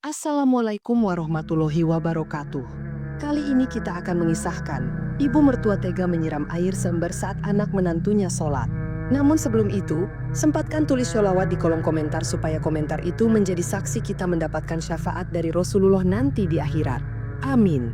Assalamualaikum warahmatullahi wabarakatuh. Kali ini kita akan mengisahkan ibu mertua tega menyiram air seember saat anak menantunya sholat. Namun sebelum itu, sempatkan tulis sholawat di kolom komentar supaya komentar itu menjadi saksi kita mendapatkan syafaat dari Rasulullah nanti di akhirat. Amin.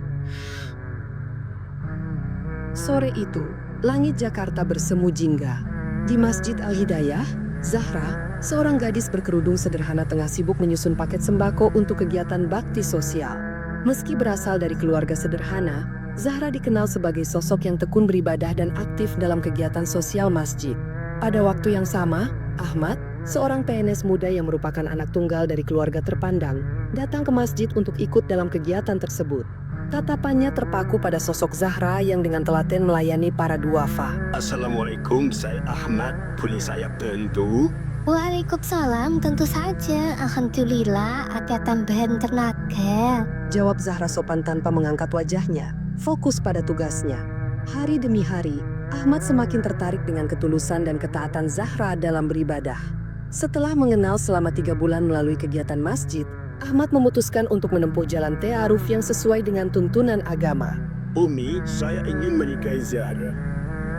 Sore itu, langit Jakarta bersemu jingga. Di Masjid Al-Hidayah, Zahra, seorang gadis berkerudung sederhana tengah sibuk menyusun paket sembako untuk kegiatan bakti sosial. Meski berasal dari keluarga sederhana, Zahra dikenal sebagai sosok yang tekun beribadah dan aktif dalam kegiatan sosial masjid. Pada waktu yang sama, Ahmad, seorang PNS muda yang merupakan anak tunggal dari keluarga terpandang, datang ke masjid untuk ikut dalam kegiatan tersebut. Tatapannya terpaku pada sosok Zahra yang dengan telaten melayani para duafa. Assalamualaikum, saya Ahmad. Boleh saya bantu? Waalaikumsalam, tentu saja. Alhamdulillah, ada tambahan tenaga. Jawab Zahra sopan tanpa mengangkat wajahnya, fokus pada tugasnya. Hari demi hari, Ahmad semakin tertarik dengan ketulusan dan ketaatan Zahra dalam beribadah. Setelah mengenal selama 3 bulan melalui kegiatan masjid, Ahmad memutuskan untuk menempuh jalan ta'aruf yang sesuai dengan tuntunan agama. Umi, saya ingin menikahi Zahra.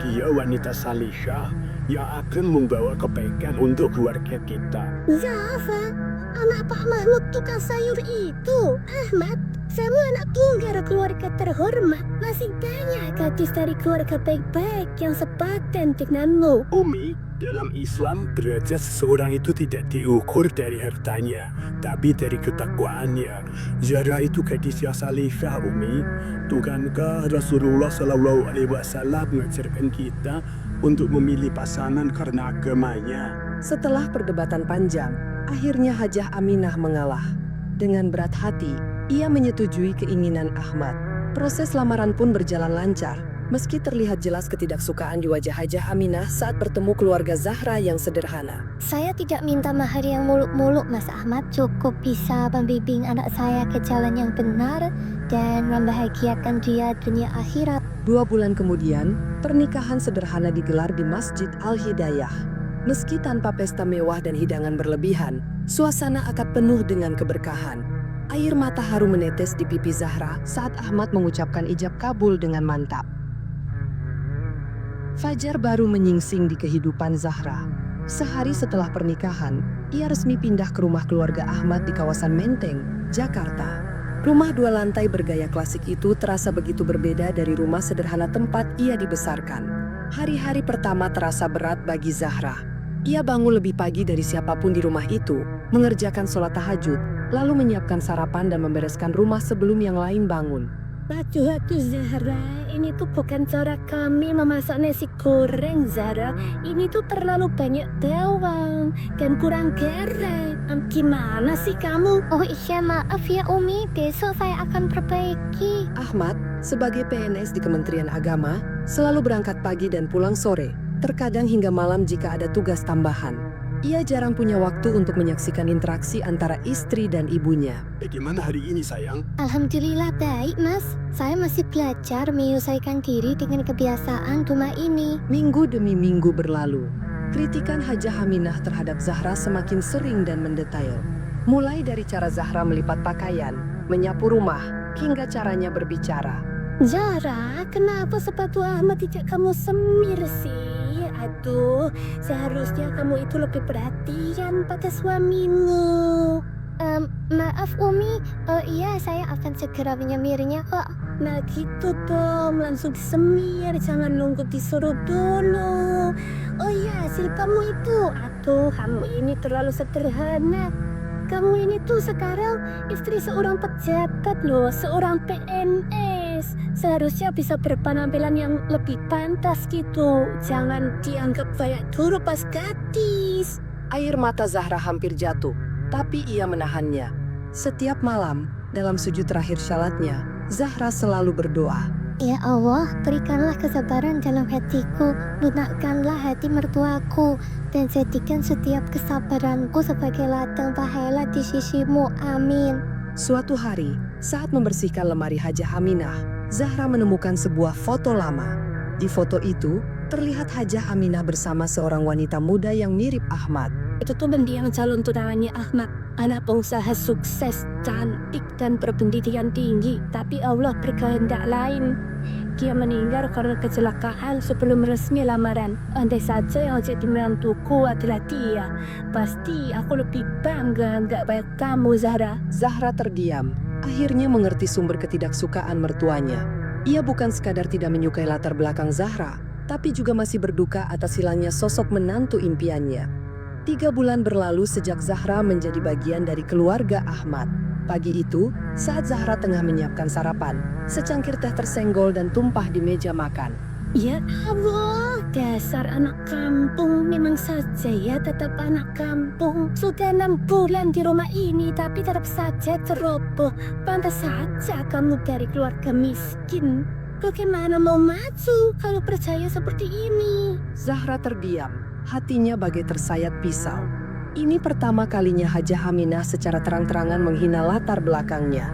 Dia wanita salihah yang akan membawa kebaikan untuk keluarga kita. Zahra, anak Pak Mahmud tukang sayur itu. Ahmad, kamu anak tunggal keluarga terhormat. Masih banyak gadis dari keluarga baik-baik yang sepadan denganmu. Umi, dalam Islam derajat seseorang itu tidak diukur dari hartanya, tapi dari ketakwaannya. Zahra itu gadis yang salihah, Umi. Bukankah Rasulullah SAW mengajarkan kita untuk memilih pasangan karena agamanya? Setelah perdebatan panjang, akhirnya Hajah Aminah mengalah. Dengan berat hati, ia menyetujui keinginan Ahmad. Proses lamaran pun berjalan lancar, meski terlihat jelas ketidaksukaan di wajah Hajah Aminah saat bertemu keluarga Zahra yang sederhana. Saya tidak minta mahar yang muluk-muluk, Mas Ahmad. Cukup bisa membimbing anak saya ke jalan yang benar dan membahagiakan dia dunia akhirat. 2 bulan kemudian, pernikahan sederhana digelar di Masjid Al-Hidayah. Meski tanpa pesta mewah dan hidangan berlebihan, suasana akad penuh dengan keberkahan. Air mata haru menetes di pipi Zahra saat Ahmad mengucapkan ijab kabul dengan mantap. Fajar baru menyingsing di kehidupan Zahra. Sehari setelah pernikahan, ia resmi pindah ke rumah keluarga Ahmad di kawasan Menteng, Jakarta. Rumah 2 lantai bergaya klasik itu terasa begitu berbeda dari rumah sederhana tempat ia dibesarkan. Hari-hari pertama terasa berat bagi Zahra. Ia bangun lebih pagi dari siapapun di rumah itu, mengerjakan sholat tahajud, lalu menyiapkan sarapan dan membereskan rumah sebelum yang lain bangun. Aduh Zahra, ini tuh bukan cara kami memasak nasi goreng, Zahra. Ini tuh terlalu banyak bawang dan kurang garam. Gimana sih kamu? Oh iya, maaf ya Umi, besok saya akan perbaiki. Ahmad, sebagai PNS di Kementerian Agama, selalu berangkat pagi dan pulang sore, terkadang hingga malam jika ada tugas tambahan. Ia jarang punya waktu untuk menyaksikan interaksi antara istri dan ibunya. Bagaimana hari ini, sayang? Alhamdulillah baik, Mas. Saya masih belajar menyesuaikan diri dengan kebiasaan rumah ini. Minggu demi minggu berlalu. Kritikan Hajah Aminah terhadap Zahra semakin sering dan mendetail. Mulai dari cara Zahra melipat pakaian, menyapu rumah, hingga caranya berbicara. Zahra, kenapa sepatu Ahmad tidak kamu semir sih? Aduh, seharusnya kamu itu lebih perhatian pada suamimu. Maaf Umi, iya saya akan segera menyemirnya kok. Nah gitu dong, langsung disemir, jangan nunggu disuruh dulu. Oh iya, hasil kamu itu, aduh kamu ini terlalu sederhana. Kamu ini tuh sekarang istri seorang pejabat loh, seorang PNS. Seharusnya bisa berpenampilan yang lebih pantas gitu. Jangan dianggap kayak dulu pas gadis. Air mata Zahra hampir jatuh, tapi ia menahannya. Setiap malam, dalam sujud terakhir syalatnya, Zahra selalu berdoa. Ya Allah, berikanlah kesabaran dalam hatiku, lunakkanlah hati mertuaku, dan jadikan setiap kesabaranku sebagai ladang pahala di sisimu. Amin. Suatu hari, saat membersihkan lemari Hajah Aminah, Zahra menemukan sebuah foto lama. Di foto itu, terlihat Hajah Aminah bersama seorang wanita muda yang mirip Ahmad. Itu tuh mendiang calon tunangannya Ahmad. Anak pengusaha sukses, cantik dan berpendidikan tinggi, tapi Allah berkehendak lain. Dia meninggal karena kecelakaan sebelum resmi lamaran. Andai saja yang jadi menantuku adalah dia, pasti aku lebih bangga nggak bayar kamu, Zahra. Zahra terdiam, akhirnya mengerti sumber ketidaksukaan mertuanya. Ia bukan sekadar tidak menyukai latar belakang Zahra, tapi juga masih berduka atas hilangnya sosok menantu impiannya. 3 bulan berlalu sejak Zahra menjadi bagian dari keluarga Ahmad. Pagi itu, saat Zahra tengah menyiapkan sarapan, secangkir teh tersenggol dan tumpah di meja makan. Ya Allah, dasar anak kampung. Memang saja ya tetap anak kampung. Sudah 6 bulan di rumah ini tapi tetap saja ceroboh. Pantas saja kamu dari keluarga miskin. Bagaimana mau maju kalau percaya seperti ini? Zahra terdiam, hatinya bagai tersayat pisau. Ini pertama kalinya Hajah Aminah secara terang-terangan menghina latar belakangnya.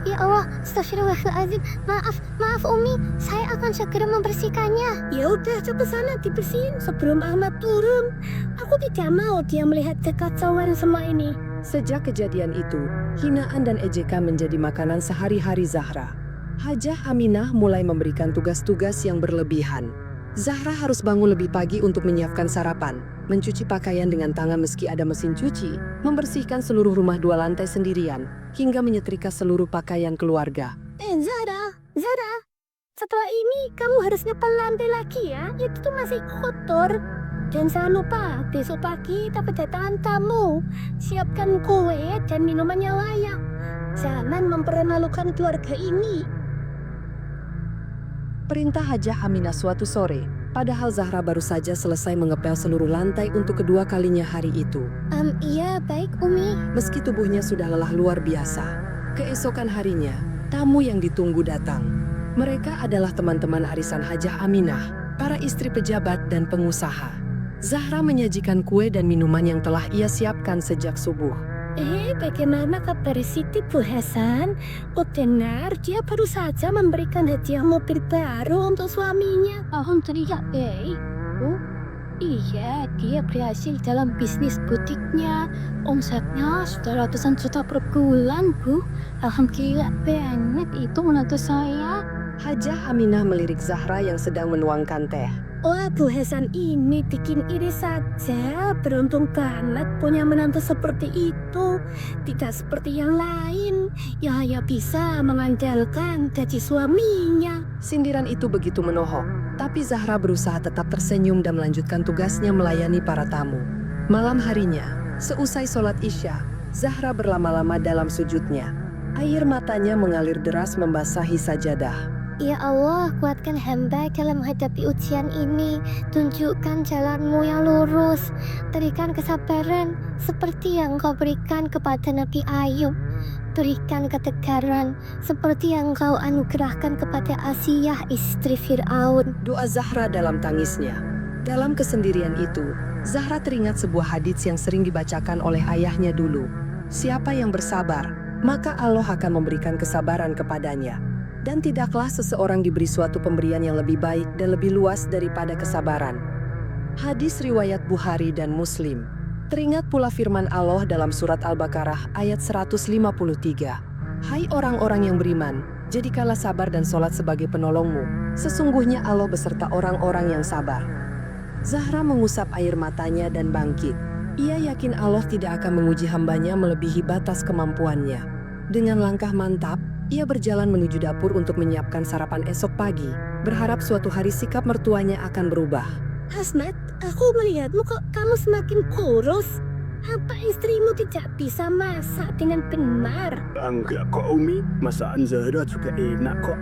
Ya Allah, astagfirullahaladzim. Maaf Umi, saya akan segera membersihkannya. Ya udah, coba sana dibersihin sebelum Ahmad turun. Aku tidak mau dia melihat kekacauan semua ini. Sejak kejadian itu, hinaan dan ejekan menjadi makanan sehari-hari Zahra. Hajah Aminah mulai memberikan tugas-tugas yang berlebihan. Zahra harus bangun lebih pagi untuk menyiapkan sarapan, mencuci pakaian dengan tangan meski ada mesin cuci, membersihkan seluruh rumah 2 lantai sendirian, hingga menyetrika seluruh pakaian keluarga. Zara, setelah ini kamu harus ngepel lantai lagi ya, itu tuh masih kotor. Dan jangan lupa, besok pagi kita kedatangan tamu. Siapkan kue dan minuman yang layak. Jangan mempermalukan keluarga ini. Perintah Hajah Aminah suatu sore, padahal Zahra baru saja selesai mengepel seluruh lantai untuk kedua kalinya hari itu. Iya, baik Umi. Meski tubuhnya sudah lelah luar biasa, keesokan harinya, tamu yang ditunggu datang. Mereka adalah teman-teman arisan Hajah Aminah, para istri pejabat dan pengusaha. Zahra menyajikan kue dan minuman yang telah ia siapkan sejak subuh. Bagaimana kabar Siti, Bu Hasan? Oh, dengar dia baru saja memberikan hadiah mobil baru untuk suaminya. Alhamdulillah, baik. Oh, iya, dia berhasil dalam bisnis butiknya. Omsetnya sudah ratusan juta per bulan, Bu. Alhamdulillah banget itu menantu saya. Hajah Aminah melirik Zahra yang sedang menuangkan teh. Wah, Bu Hasan ini bikin iri saja. Beruntung banget punya menantu seperti itu. Tidak seperti yang lain yang hanya bisa mengandalkan gaji suaminya. Sindiran itu begitu menohok, tapi Zahra berusaha tetap tersenyum dan melanjutkan tugasnya melayani para tamu. Malam harinya, seusai sholat Isya, Zahra berlama-lama dalam sujudnya. Air matanya mengalir deras membasahi sajadah. Ya Allah, kuatkan hamba dalam menghadapi ujian ini. Tunjukkan jalanmu yang lurus. Berikan kesabaran seperti yang Engkau berikan kepada Nabi Ayub. Berikan ketegaran seperti yang Engkau anugerahkan kepada Asiyah istri Fir'aun. Doa Zahra dalam tangisnya. Dalam kesendirian itu, Zahra teringat sebuah hadits yang sering dibacakan oleh ayahnya dulu. Siapa yang bersabar, maka Allah akan memberikan kesabaran kepadanya. Dan tidaklah seseorang diberi suatu pemberian yang lebih baik dan lebih luas daripada kesabaran. Hadis riwayat Bukhari dan Muslim. Teringat pula firman Allah dalam surat Al-Baqarah ayat 153. Hai orang-orang yang beriman, jadikanlah sabar dan sholat sebagai penolongmu. Sesungguhnya Allah beserta orang-orang yang sabar. Zahra mengusap air matanya dan bangkit. Ia yakin Allah tidak akan menguji hambanya melebihi batas kemampuannya. Dengan langkah mantap, ia berjalan menuju dapur untuk menyiapkan sarapan esok pagi, berharap suatu hari sikap mertuanya akan berubah. Hasnat, aku melihatmu kok kamu semakin kurus. Apa istrimu tidak bisa masak dengan benar? Enggak kok Umi, masakan Zahra juga enak kok.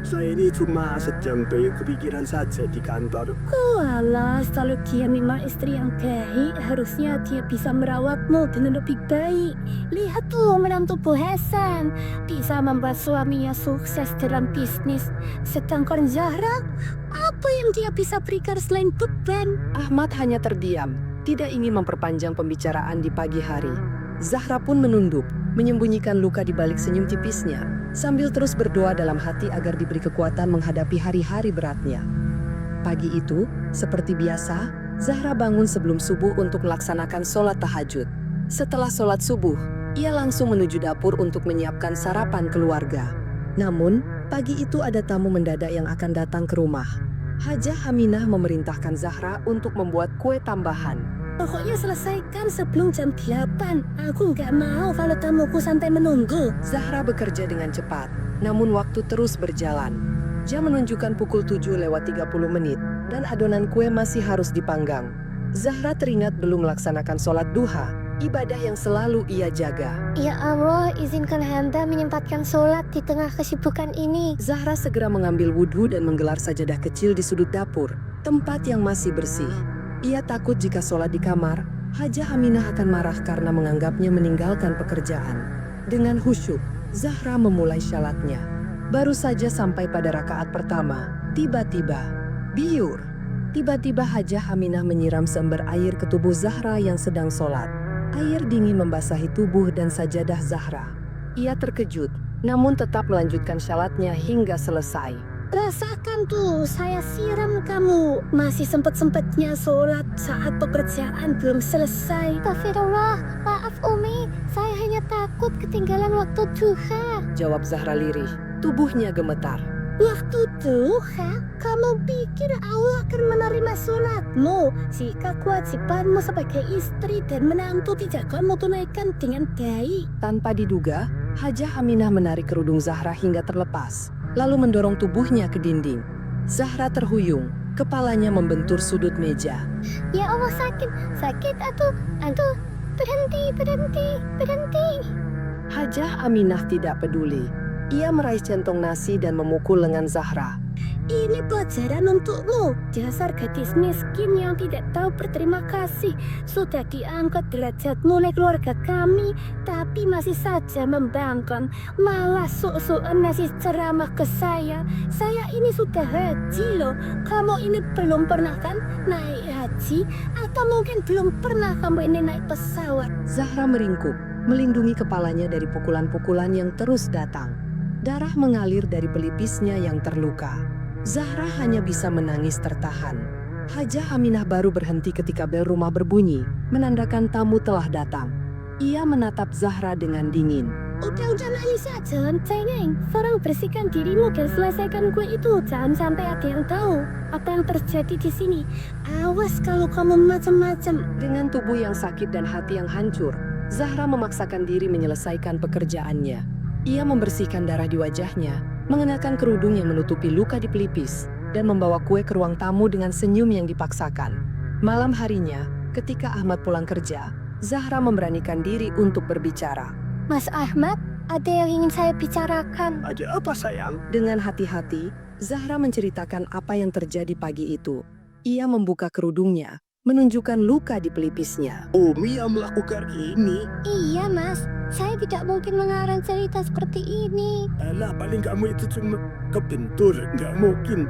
Saya ini cuma sedang banyak kepikiran saja di kantor. Walah, selalu dia memang istri yang baik. Harusnya dia bisa merawatmu dengan lebih baik. Lihat tuh menantu Bu Hasan, bisa membuat suaminya sukses dalam bisnis. Sedangkan Zahra, apa yang dia bisa berikan selain beban? Ahmad hanya terdiam, tidak ingin memperpanjang pembicaraan di pagi hari. Zahra pun menunduk, menyembunyikan luka di balik senyum tipisnya, sambil terus berdoa dalam hati agar diberi kekuatan menghadapi hari-hari beratnya. Pagi itu, seperti biasa, Zahra bangun sebelum subuh untuk melaksanakan sholat tahajud. Setelah sholat subuh, ia langsung menuju dapur untuk menyiapkan sarapan keluarga. Namun, pagi itu ada tamu mendadak yang akan datang ke rumah. Hajah Aminah memerintahkan Zahra untuk membuat kue tambahan. Pokoknya selesaikan sebelum jam 8. Aku nggak mau kalau tamuku santai menunggu. Zahra bekerja dengan cepat, namun waktu terus berjalan. Jam menunjukkan pukul 7:30 dan adonan kue masih harus dipanggang. Zahra teringat belum melaksanakan sholat duha, ibadah yang selalu ia jaga. Ya Allah, izinkan hamba menyempatkan sholat di tengah kesibukan ini. Zahra segera mengambil wudhu dan menggelar sajadah kecil di sudut dapur, tempat yang masih bersih. Ia takut jika sholat di kamar, Hajah Aminah akan marah karena menganggapnya meninggalkan pekerjaan. Dengan khusyuk, Zahra memulai syalatnya. Baru saja sampai pada rakaat pertama, tiba-tiba, biur. Tiba-tiba Hajah Aminah menyiram seember air ke tubuh Zahra yang sedang sholat. Air dingin membasahi tubuh dan sajadah Zahra. Ia terkejut, namun tetap melanjutkan syalatnya hingga selesai. Rasakan tuh, saya siram kamu. Masih sempet-sempetnya sholat saat pekerjaan belum selesai. Astagfirullah, maaf Umi. Saya hanya takut ketinggalan waktu duha. Jawab Zahra lirih, tubuhnya gemetar. Waktu duha? Kamu pikir Allah akan menerima sholatmu? Jika kewajibanmu sebagai istri dan menantu tidak kamu tunaikan dengan baik. Tanpa diduga, Hajah Aminah menarik kerudung Zahra hingga terlepas, lalu mendorong tubuhnya ke dinding. Zahra terhuyung, kepalanya membentur sudut meja. Ya Allah, sakit, aduh, berhenti. Hajah Aminah tidak peduli. Ia meraih centong nasi dan memukul lengan Zahra. Ini pelajaran untukmu, dasar gadis miskin yang tidak tahu berterima kasih. Sudah diangkat derajatmu oleh keluarga kami, tapi masih saja membangkang. Malah sok-sokan ngasih ceramah ke saya. Saya ini sudah haji loh. Kamu ini belum pernah kan naik haji? Atau mungkin belum pernah kamu ini naik pesawat? Zahra meringkuk, melindungi kepalanya dari pukulan-pukulan yang terus datang. Darah mengalir dari pelipisnya yang terluka. Zahra hanya bisa menangis tertahan. Hajah Aminah baru berhenti ketika bel rumah berbunyi, menandakan tamu telah datang. Ia menatap Zahra dengan dingin. Udah nangis saja, cengeng. Sekarang bersihkan dirimu dan selesaikan kue itu. Jangan sampai ada yang tahu apa yang terjadi di sini. Awas kalau kamu macam-macam. Dengan tubuh yang sakit dan hati yang hancur, Zahra memaksakan diri menyelesaikan pekerjaannya. Ia membersihkan darah di wajahnya, mengenakan kerudung yang menutupi luka di pelipis, dan membawa kue ke ruang tamu dengan senyum yang dipaksakan. Malam harinya, ketika Ahmad pulang kerja, Zahra memberanikan diri untuk berbicara. Mas Ahmad, ada yang ingin saya bicarakan. Ada apa sayang? Dengan hati-hati, Zahra menceritakan apa yang terjadi pagi itu. Ia membuka kerudungnya, menunjukkan luka di pelipisnya. Umi yang melakukan ini. Iya mas, saya tidak mungkin mengarang cerita seperti ini. Alah, paling kamu itu cuma kebentur. Nggak mungkin.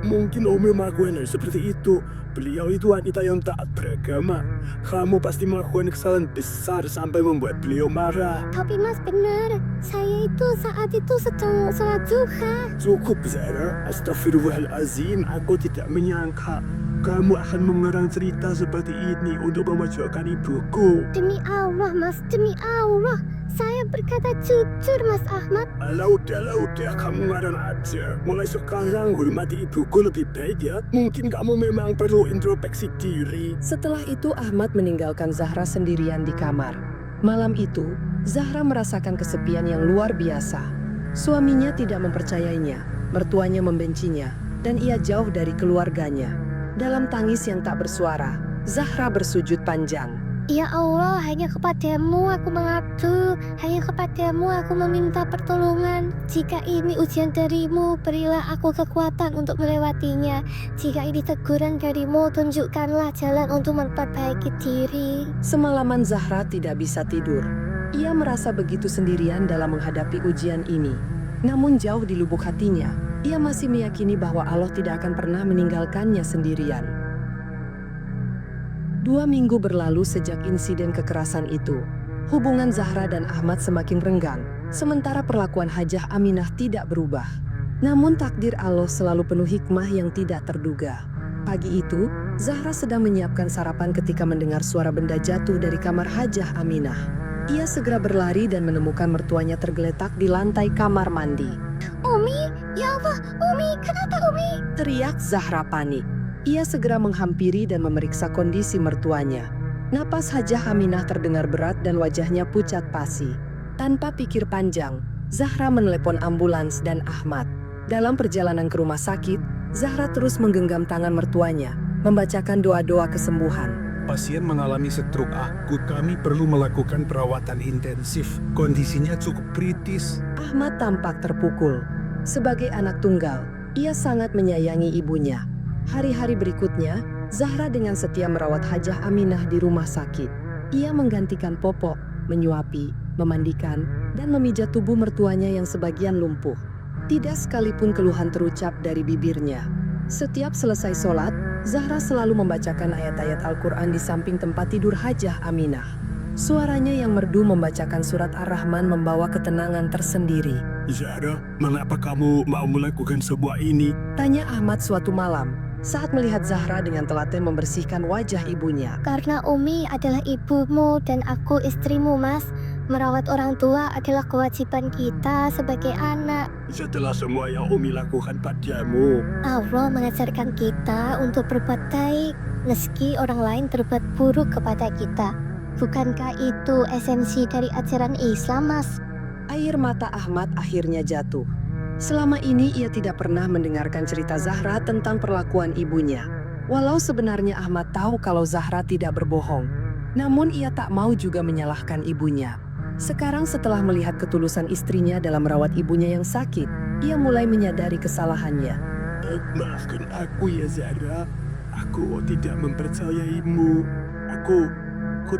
Mungkin Umi melakukan hal seperti itu. Beliau itu wanita yang taat beragama. Kamu pasti melakukan kesalahan besar sampai membuat beliau marah. Tapi mas benar, saya itu saat itu sedang sholat duha. Cukup Zahra, astagfirullahalazim. Aku tidak menyangka kamu akan mengarang cerita seperti ini untuk memojokkan ibuku. Demi Allah mas, demi Allah. Saya berkata jujur mas Ahmad. Alah, udah, kamu ngarang aja. Mulai sekarang hormati ibuku lebih baik ya. Mungkin kamu memang perlu introspeksi diri. Setelah itu Ahmad meninggalkan Zahra sendirian di kamar. Malam itu, Zahra merasakan kesepian yang luar biasa. Suaminya tidak mempercayainya, mertuanya membencinya, dan ia jauh dari keluarganya. Dalam tangis yang tak bersuara, Zahra bersujud panjang. Ya Allah, hanya kepadamu aku mengabdu, hanya kepadamu aku meminta pertolongan. Jika ini ujian darimu, berilah aku kekuatan untuk melewatinya. Jika ini teguran darimu, tunjukkanlah jalan untuk memperbaiki diri. Semalaman Zahra tidak bisa tidur. Ia merasa begitu sendirian dalam menghadapi ujian ini. Namun jauh di lubuk hatinya, ia masih meyakini bahwa Allah tidak akan pernah meninggalkannya sendirian. 2 minggu berlalu sejak insiden kekerasan itu. Hubungan Zahra dan Ahmad semakin renggang, sementara perlakuan Hajah Aminah tidak berubah. Namun takdir Allah selalu penuh hikmah yang tidak terduga. Pagi itu, Zahra sedang menyiapkan sarapan ketika mendengar suara benda jatuh dari kamar Hajah Aminah. Ia segera berlari dan menemukan mertuanya tergeletak di lantai kamar mandi. Umi, ya Allah, Umi, kenapa Umi? Teriak Zahra panik. Ia segera menghampiri dan memeriksa kondisi mertuanya. Napas Hajah Aminah terdengar berat dan wajahnya pucat pasi. Tanpa pikir panjang, Zahra menelepon ambulans dan Ahmad. Dalam perjalanan ke rumah sakit, Zahra terus menggenggam tangan mertuanya, membacakan doa-doa kesembuhan. Pasien mengalami stroke akut. Kami perlu melakukan perawatan intensif. Kondisinya cukup kritis. Ahmad tampak terpukul. Sebagai anak tunggal, ia sangat menyayangi ibunya. Hari-hari berikutnya, Zahra dengan setia merawat Hajah Aminah di rumah sakit. Ia menggantikan popok, menyuapi, memandikan, dan memijat tubuh mertuanya yang sebagian lumpuh. Tidak sekalipun keluhan terucap dari bibirnya. Setiap selesai sholat, Zahra selalu membacakan ayat-ayat Al-Quran di samping tempat tidur Hajah Aminah. Suaranya yang merdu membacakan surat Ar-Rahman membawa ketenangan tersendiri. Zahra, mengapa kamu mau melakukan semua ini? Tanya Ahmad suatu malam, saat melihat Zahra dengan telaten membersihkan wajah ibunya. Karena Umi adalah ibumu dan aku istrimu, Mas. Merawat orang tua adalah kewajiban kita sebagai anak. Setelah semua yang Umi lakukan padamu, Allah mengajarkan kita untuk berbuat baik, meski orang lain berbuat buruk kepada kita. Bukankah itu esensi dari ajaran Islam, Mas? Air mata Ahmad akhirnya jatuh. Selama ini ia tidak pernah mendengarkan cerita Zahra tentang perlakuan ibunya. Walau sebenarnya Ahmad tahu kalau Zahra tidak berbohong, namun ia tak mau juga menyalahkan ibunya. Sekarang setelah melihat ketulusan istrinya dalam merawat ibunya yang sakit, ia mulai menyadari kesalahannya. Maafkan aku ya Zahra. Aku tidak mempercayaimu. Aku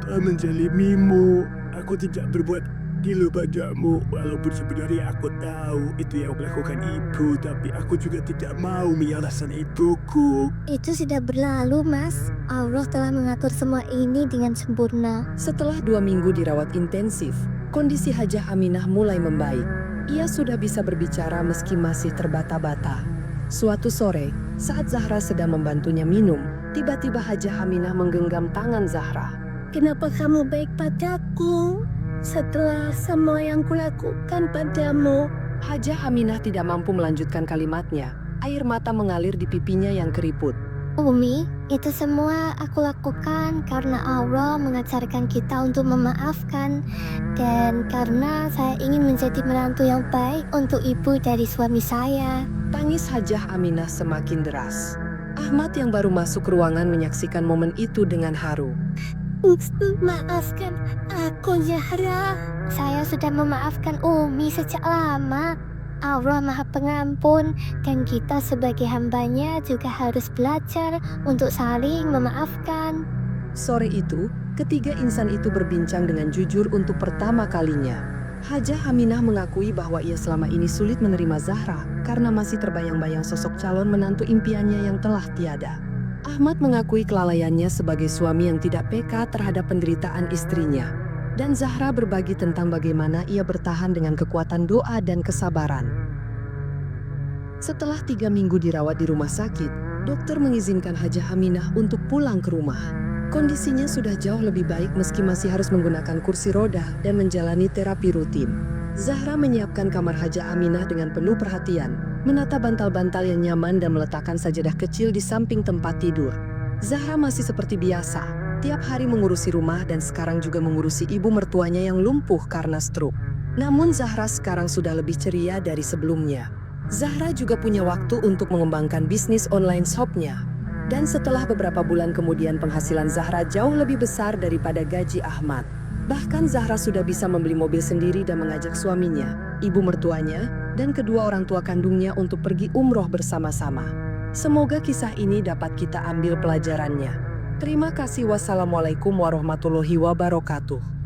telah menjalimimu. Aku tidak berbuat adil padamu. Walaupun sebenarnya aku tahu itu yang melakukan ibu, tapi aku juga tidak mau menyalahkan ibuku. Itu sudah berlalu, Mas. Allah telah mengatur semua ini dengan sempurna. Setelah 2 minggu dirawat intensif, kondisi Hajah Aminah mulai membaik. Ia sudah bisa berbicara meski masih terbata-bata. Suatu sore, saat Zahra sedang membantunya minum, tiba-tiba Hajah Aminah menggenggam tangan Zahra. Kenapa kamu baik padaku setelah semua yang kulakukan padamu? Hajah Aminah tidak mampu melanjutkan kalimatnya. Air mata mengalir di pipinya yang keriput. Umi, itu semua aku lakukan karena Allah mengajarkan kita untuk memaafkan dan karena saya ingin menjadi menantu yang baik untuk ibu dari suami saya. Tangis Hajah Aminah semakin deras. Ahmad yang baru masuk ruangan menyaksikan momen itu dengan haru. Maafkan aku, Zahra. Saya sudah memaafkan Umi sejak lama. Allah Maha Pengampun dan kita sebagai hambanya juga harus belajar untuk saling memaafkan. Sore itu, ketiga insan itu berbincang dengan jujur untuk pertama kalinya. Hajah Aminah mengakui bahwa ia selama ini sulit menerima Zahra karena masih terbayang-bayang sosok calon menantu impiannya yang telah tiada. Ahmad mengakui kelalaiannya sebagai suami yang tidak peka terhadap penderitaan istrinya. Dan Zahra berbagi tentang bagaimana ia bertahan dengan kekuatan doa dan kesabaran. Setelah 3 minggu dirawat di rumah sakit, dokter mengizinkan Hajah Aminah untuk pulang ke rumah. Kondisinya sudah jauh lebih baik meski masih harus menggunakan kursi roda dan menjalani terapi rutin. Zahra menyiapkan kamar Hajah Aminah dengan penuh perhatian, menata bantal-bantal yang nyaman dan meletakkan sajadah kecil di samping tempat tidur. Zahra masih seperti biasa, tiap hari mengurusi rumah dan sekarang juga mengurusi ibu mertuanya yang lumpuh karena stroke. Namun Zahra sekarang sudah lebih ceria dari sebelumnya. Zahra juga punya waktu untuk mengembangkan bisnis online shop-nya. Dan setelah beberapa bulan kemudian penghasilan Zahra jauh lebih besar daripada gaji Ahmad. Bahkan Zahra sudah bisa membeli mobil sendiri dan mengajak suaminya, ibu mertuanya, dan kedua orang tua kandungnya untuk pergi umroh bersama-sama. Semoga kisah ini dapat kita ambil pelajarannya. Terima kasih. Wassalamualaikum warahmatullahi wabarakatuh.